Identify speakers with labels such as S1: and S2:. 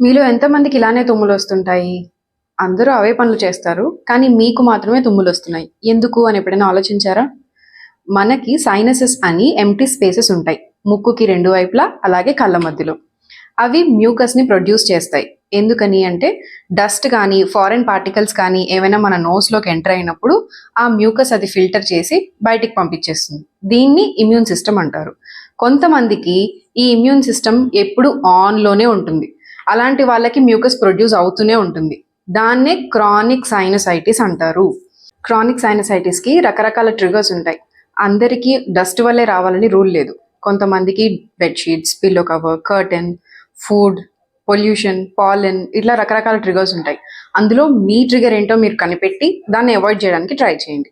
S1: మీలో ఎంతమందికి ఇలానే తుమ్ములొస్తుంటాయి? అందరూ అవే పనులు చేస్తారు. కానీ మీకు మాత్రమే తుమ్ములొస్తున్నాయి. ఎందుకు అని ఎప్పుడైనా ఆలోచించారా? మనకి సైనసెస్ అని ఎంప్టీ స్పేసెస్ ఉంటాయి. ముక్కుకి 2 వైపులా, అలాగే కళ్ళ మధ్యలో. అవి మ్యూకస్‌ని ప్రొడ్యూస్ చేస్తాయి. ఎందుకని అంటే డస్ట్ కానీ, ఫారెన్ పార్టికల్స్ కానీ ఏవైనా మన నోస్‌లోకి ఎంటర్ అయినప్పుడు ఆ మ్యూకస్ అది ఫిల్టర్ చేసి బయటికి పంపించేస్తుంది. దీన్ని ఇమ్యూన్ సిస్టమ్ అంటారు. కొంతమందికి ఈ ఇమ్యూన్ సిస్టమ్ ఎప్పుడు ఆన్‌లోనే ఉంటుంది. అలాంటి వాళ్ళకి మ్యూకస్ ప్రొడ్యూస్ అవుతూనే ఉంటుంది. దాన్నే క్రానిక్ సైనసైటిస్ అంటారు. క్రానిక్ సైనసైటిస్‌కి రకరకాల ట్రిగర్స్ ఉంటాయి. అందరికీ డస్ట్ వల్లే రావాలని రూల్ లేదు. కొంతమందికి bedsheets, pillow cover, curtain, food, pollution, pollen ఇట్లా రకరకాల ట్రిగర్స్ ఉంటాయి. అందులో మీ ట్రిగర్ ఏంటో మీరు కనిపెట్టి దాన్ని అవాయిడ్ చేయడానికి ట్రై చేయండి.